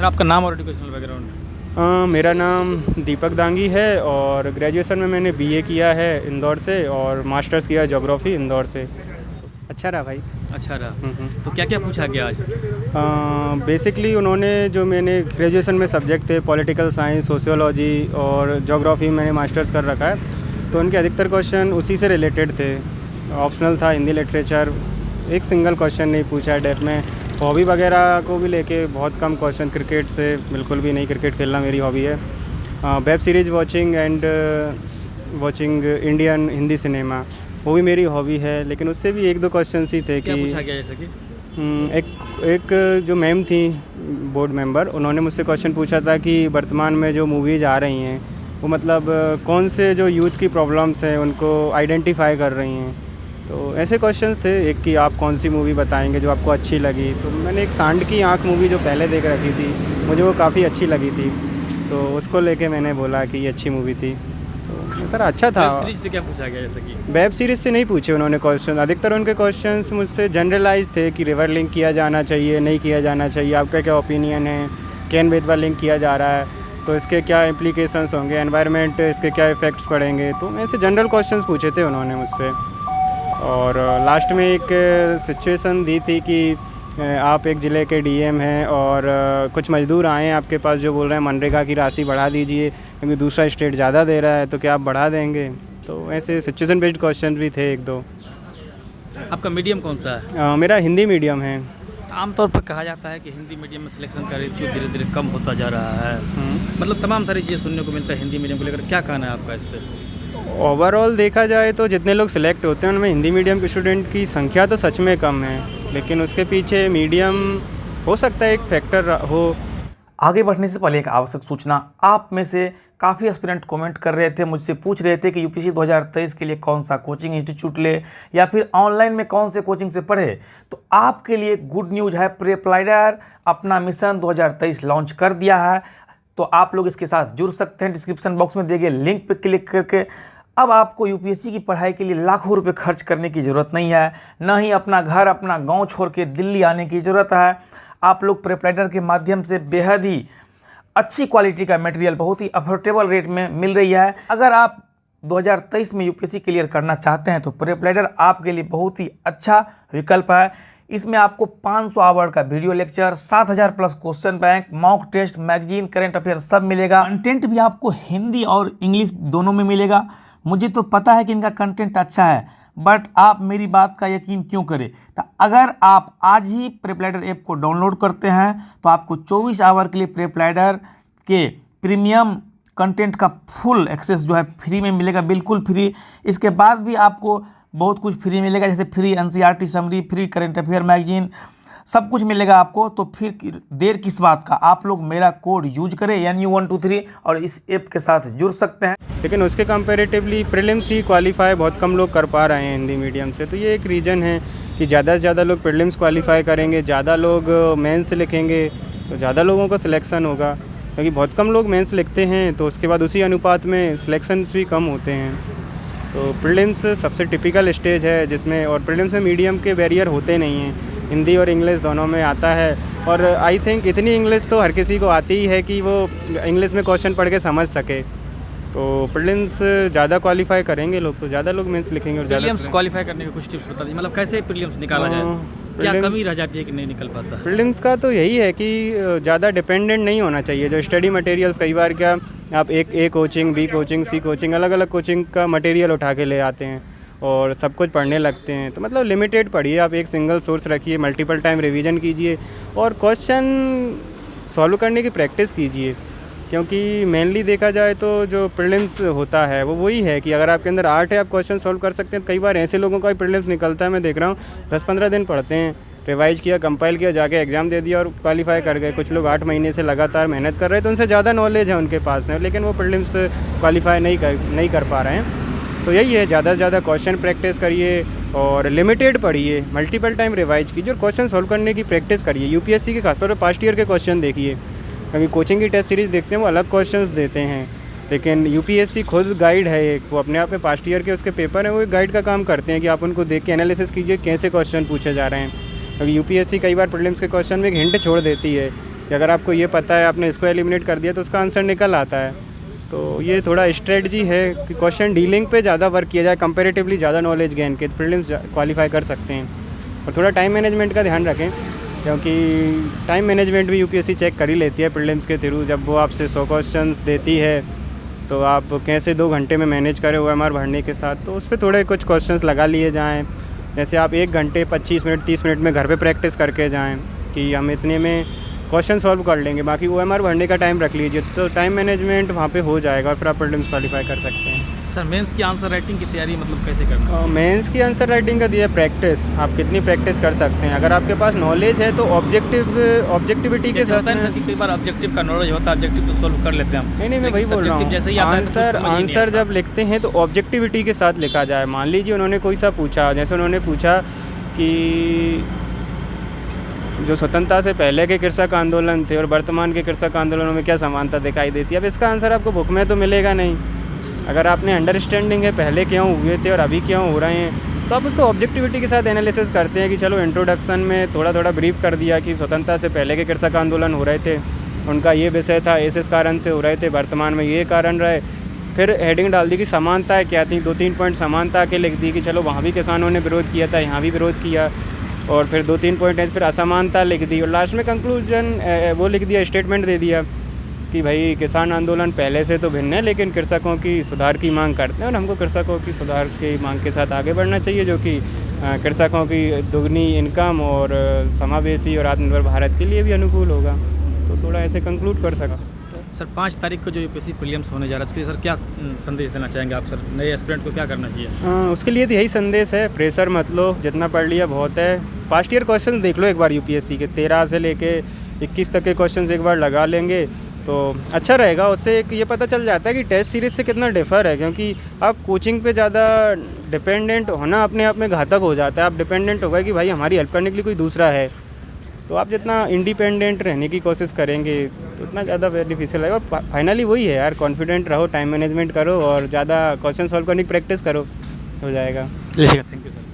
Sir आपका नाम और एजुकेशनल बैकग्राउंड? मेरा नाम दीपक दांगी है और ग्रेजुएशन में मैंने बीए किया है इंदौर से और मास्टर्स किया ज्योग्राफी इंदौर से। अच्छा रहा भाई। अच्छा रहा। तो क्या क्या पूछा गया आज? बेसिकली उन्होंने जो मैंने ग्रेजुएशन में सब्जेक्ट थे पॉलिटिकल साइंस, सोशियोलॉजी और ज्योग्राफी मैंने मास्टर्स कर रखा है, तो उनके अधिकतर क्वेश्चन उसी से रिलेटेड थे। ऑप्शनल था हिंदी लिटरेचर, एक सिंगल क्वेश्चन नहीं पूछा है डेप्थ में। हॉबी वगैरह को भी लेके बहुत कम क्वेश्चन, क्रिकेट से बिल्कुल भी नहीं, क्रिकेट खेलना मेरी हॉबी है। Web series watching and watching Indian Hindi cinema, वो भी मेरी हॉबी है। लेकिन उससे भी एक दो क्वेश्चन ही थे क्या कि पूछा गया जैसे कि? एक जो मैम थी बोर्ड मेंबर, उन्होंने मुझसे क्वेश्चन पूछा था कि वर्तमान में जो मूवीज़ आ रही हैं वो मतलब कौन से जो यूथ की प्रॉब्लम्स हैं उनको आइडेंटिफाई कर रही हैं। तो ऐसे क्वेश्चंस थे। एक कि आप कौन सी मूवी बताएंगे जो आपको अच्छी लगी, तो मैंने एक सांड की आँख मूवी जो पहले देख रखी थी, मुझे वो काफ़ी अच्छी लगी थी, तो उसको लेके मैंने बोला कि ये अच्छी मूवी थी। तो सर अच्छा था। वेब सीरीज से क्या पूछा गया जैसे कि? वेब सीरीज़ से नहीं पूछे उन्होंने क्वेश्चन, अधिकतर उनके क्वेश्चंस मुझसे जनरलाइज थे कि रिवर लिंक किया जाना चाहिए, नहीं किया जाना चाहिए, आपका क्या ओपिनियन है, कैन बेतवा लिंक किया जा रहा है तो इसके क्या इम्प्लीकेशंस होंगे, एनवायरनमेंट इसके क्या इफ़ेक्ट्स पड़ेंगे। तो ऐसे जनरल क्वेश्चंस पूछे थे उन्होंने मुझसे। और लास्ट में एक सिचुएशन दी थी कि आप एक ज़िले के डीएम हैं और कुछ मज़दूर आए हैं आपके पास जो बोल रहे हैं मनरेगा की राशि बढ़ा दीजिए क्योंकि दूसरा स्टेट ज़्यादा दे रहा है, तो क्या आप बढ़ा देंगे। तो ऐसे सिचुएशन बेस्ड क्वेश्चन भी थे एक दो। आपका मीडियम कौन सा है? मेरा हिंदी मीडियम है। आमतौर पर कहा जाता है कि हिंदी मीडियम में सिलेक्शन का रेशियो धीरे धीरे कम होता जा रहा है। मतलब तमाम सारी चीज़ें सुनने को मिलता है हिंदी मीडियम को लेकर, क्या कहना है आपका इस पर? ओवरऑल देखा जाए तो जितने लोग सिलेक्ट होते हैं उनमें हिंदी मीडियम के स्टूडेंट की संख्या तो सच में कम है, लेकिन उसके पीछे मीडियम हो सकता है एक फैक्टर हो। आगे बढ़ने से पहले एक आवश्यक सूचना, आप में से काफ़ी एस्पिरेंट कमेंट कर रहे थे, मुझसे पूछ रहे थे कि यूपीएससी 2023 के लिए कौन सा कोचिंग इंस्टीट्यूट ले या फिर ऑनलाइन में कौन से कोचिंग से पढ़े। तो आपके लिए गुड न्यूज़ है, प्रेपलाइडर अपना मिशन 2023 लॉन्च कर दिया है। तो आप लोग इसके साथ जुड़ सकते हैं। डिस्क्रिप्शन बॉक्स में दिए गए लिंक पर क्लिक करके अब आपको यूपीएससी की पढ़ाई के लिए लाखों रुपए खर्च करने की ज़रूरत नहीं है, न ही अपना घर अपना गांव छोड़ के दिल्ली आने की ज़रूरत है। आप लोग प्रेपलाइडर के माध्यम से बेहद ही अच्छी क्वालिटी का मटेरियल बहुत ही अफोर्डेबल रेट में मिल रही है। अगर आप 2023 में यूपीएससी क्लियर करना चाहते हैं तो प्रेपलाइडर आपके लिए बहुत ही अच्छा विकल्प है। इसमें आपको 500 आवर का video lecture, 7000 plus question bank, mock test, magazine, current affair सब मिलेगा। कंटेंट भी आपको हिंदी और इंग्लिश दोनों में मिलेगा। मुझे तो पता है कि इनका कंटेंट अच्छा है, बट आप मेरी बात का यकीन क्यों करें। तो अगर आप आज ही प्रेपलाइडर ऐप को डाउनलोड करते हैं तो आपको 24 आवर के लिए प्रेपलाइडर के प्रीमियम कंटेंट का फुल एक्सेस जो है फ्री में मिलेगा, बिल्कुल फ्री। इसके बाद भी आपको बहुत कुछ फ्री मिलेगा, जैसे free NCERT summary, free current affair magazine, सब कुछ मिलेगा आपको। तो फिर देर किस बात का, आप लोग मेरा कोड यूज करें NU123 और इस ऐप के साथ जुड़ सकते हैं। लेकिन उसके कंपैरेटिवली प्रीलिम्स ही क्वालिफाई बहुत कम लोग कर पा रहे हैं हिंदी मीडियम से, तो ये एक रीज़न है कि ज़्यादा से ज़्यादा लोग प्रीलिम्स क्वालिफाई करेंगे, ज़्यादा लोग मेंस लिखेंगे तो ज़्यादा लोगों का सिलेक्शन होगा। क्योंकि बहुत कम लोग मेंस लिखते हैं तो उसके बाद उसी अनुपात में सिलेक्शन भी कम होते हैं। तो प्रीलिम्स सबसे टिपिकल स्टेज है जिसमें, और प्रीलिम्स में मीडियम के बैरियर होते नहीं हैं, हिंदी और इंग्लिश दोनों में आता है। और आई थिंक इतनी इंग्लिश तो हर किसी को आती ही है कि वो इंग्लिश में क्वेश्चन पढ़ के समझ सके। तो प्रीलिम्स ज़्यादा क्वालिफाई करेंगे लोग तो ज़्यादा लोग मेंस लिखेंगे। और प्रीलिम्स क्वालिफाई करने के कुछ टिप्स बता दीजिए, मतलब कैसे प्रीलिम्स निकाला जाए, क्या कमी रह जाती है कि नहीं निकल पाता? प्रीलिम्स का तो यही है कि ज़्यादा डिपेंडेंट नहीं होना चाहिए। जो स्टडी मटेरियल्स, कई बार क्या आप ए कोचिंग, बी कोचिंग, सी कोचिंग, अलग अलग कोचिंग का मटेरियल उठा के ले आते हैं और सब कुछ पढ़ने लगते हैं। तो मतलब लिमिटेड पढ़िए, आप एक सिंगल सोर्स रखिए, मल्टीपल टाइम रिवीजन कीजिए और क्वेश्चन सॉल्व करने की प्रैक्टिस कीजिए। क्योंकि मेनली देखा जाए तो जो प्रीलिम्स होता है वो वही है कि अगर आपके अंदर आर्ट है, आप क्वेश्चन सॉल्व कर सकते हैं। कई बार ऐसे लोगों का भी प्रीलिम्स निकलता है, मैं देख रहा हूँ 10-15 दिन पढ़ते हैं, रिवाइज किया, कंपाइल किया, जाके एग्ज़ाम दे दिया और क्वालिफाई कर गए। कुछ लोग 8 महीने से लगातार मेहनत कर रहे हैं तो उनसे ज़्यादा नॉलेज है उनके पास में, लेकिन वो प्रीलिम्स क्वालिफाई नहीं कर पा रहे हैं। तो यही है, ज़्यादा से ज़्यादा क्वेश्चन प्रैक्टिस करिए और लिमिटेड पढ़िए, मल्टीपल टाइम रिवाइज कीजिए और क्वेश्चन सॉल्व करने की प्रैक्टिस करिए। यूपीएससी के खासतौर पर पास्ट ईयर के क्वेश्चन देखिए, क्योंकि कोचिंग की टेस्ट सीरीज़ देखते हैं वो अलग क्वेश्चंस देते हैं, लेकिन यूपीएससी खुद गाइड है एक, वो अपने आप में पास्ट ईयर के उसके पेपर हैं, वो एक गाइड का काम करते हैं कि आप उनको देख के एनालिसिस कीजिए कैसे क्वेश्चन पूछे जा रहे हैं। क्योंकि यूपीएससी कई बार प्रीलिम्स के क्वेश्चन में एक हिंट छोड़ देती है कि अगर आपको ये पता है, आपने इसको एलिमिनेट कर दिया तो उसका आंसर निकल आता है। तो ये थोड़ा स्ट्रेटजी है कि क्वेश्चन डीलिंग पे ज़्यादा वर्क किया जाए, कंपैरेटिवली ज़्यादा नॉलेज गेन के प्रीलिम्स क्वालिफाई कर सकते हैं। और थोड़ा टाइम मैनेजमेंट का ध्यान रखें, क्योंकि टाइम मैनेजमेंट भी यूपीएससी चेक कर ही लेती है प्रीलिम्स के थ्रू। जब वो आपसे 100 क्वेश्चंस देती है तो आप कैसे 2 घंटे में मैनेज करें OMR भरने के साथ, तो उस पर थोड़े कुछ क्वेश्चंस लगा लिए जाएँ। जैसे आप 1 घंटे 25 मिनट 30 मिनट में घर पे प्रैक्टिस करके जाएँ कि हम इतने में क्वेश्चन सॉल्व कर लेंगे, बाकी OMR भरने का टाइम रख लीजिए, तो टाइम मैनेजमेंट वहाँ पे हो जाएगा और फिर आप प्रीलिम्स क्वालिफाई कर सकते हैं। सर मेंस की आंसर राइटिंग की तैयारी मतलब कैसे करना है? मेंस की आंसर राइटिंग का दिया प्रैक्टिस, आप कितनी प्रैक्टिस कर सकते हैं। अगर आपके पास नॉलेज है तो ऑब्जेक्टिविटी के साथ होता है में, कि कई बार ऑब्जेक्टिव का नॉलेज होता है, ऑब्जेक्टिव तो सॉल्व कर लेते हैं हम। नहीं मैं वही बोल रहा जैसे ही हूँ, आता है तो कुछ समझ ही नहीं आंसर आता। जब लिखते हैं तो ऑब्जेक्टिविटी के साथ लिखा जाए। मान लीजिए उन्होंने कोई सा पूछा, जैसे उन्होंने पूछा कि जो स्वतंत्रता से पहले के कृषक आंदोलन थे और वर्तमान के कृषक आंदोलनों में क्या समानता दिखाई देती है। अब इसका आंसर आपको बुक में तो मिलेगा नहीं। अगर आपने अंडरस्टैंडिंग है पहले क्यों हुए थे और अभी क्यों हो रहे हैं, तो आप उसको ऑब्जेक्टिविटी के साथ एनालिसिस करते हैं कि चलो इंट्रोडक्शन में थोड़ा थोड़ा ब्रीफ कर दिया कि स्वतंत्रता से पहले के कृषक आंदोलन हो रहे थे, उनका ये विषय था, इस कारण से हो रहे थे, वर्तमान में ये कारण रहे। फिर हेडिंग डाल दी कि समानताएँ क्या थी, 2-3 पॉइंट समानता के लिख दी कि चलो वहाँ भी किसानों ने विरोध किया था, यहाँ भी विरोध किया। और फिर 2-3 पॉइंट है फिर असमानता लिख दी, और लास्ट में कंक्लूजन वो लिख दिया, स्टेटमेंट दे दिया कि भाई किसान आंदोलन पहले से तो भिन्न है, लेकिन कृषकों की सुधार की मांग करते हैं और हमको कृषकों की सुधार की मांग के साथ आगे बढ़ना चाहिए, जो कि कृषकों की दुगनी इनकम और समावेशी और आत्मनिर्भर भारत के लिए भी अनुकूल होगा। तो थोड़ा ऐसे कंक्लूड कर सका। सर 5 तारीख को जो यूपीएससी प्रीलिम्स होने जा रहा है, उसके लिए सर क्या संदेश देना चाहेंगे आप? सर नए एस्पिरेंट को क्या करना चाहिए? उसके लिए तो यही संदेश है, प्रेशर मत लो, जितना पढ़ लिया बहुत है। पास्ट ईयर क्वेश्चन देख लो एक बार यूपीएससी के, 13 से लेके 21 तक के क्वेश्चन एक बार लगा लेंगे तो अच्छा रहेगा। उससे एक ये पता चल जाता है कि टेस्ट सीरीज से कितना डिफ़र है, क्योंकि आप कोचिंग पे ज़्यादा डिपेंडेंट होना अपने आप में घातक हो जाता है। आप डिपेंडेंट हो गए कि भाई हमारी हेल्प करने के लिए कोई दूसरा है, तो आप जितना इंडिपेंडेंट रहने की कोशिश करेंगे तो उतना ज़्यादा बेनिफिशियल है। और फाइनली वही है यार, कॉन्फिडेंट रहो, टाइम मैनेजमेंट करो और ज़्यादा क्वेश्चन सॉल्व करने की प्रैक्टिस करो, हो जाएगा। Thank you sir.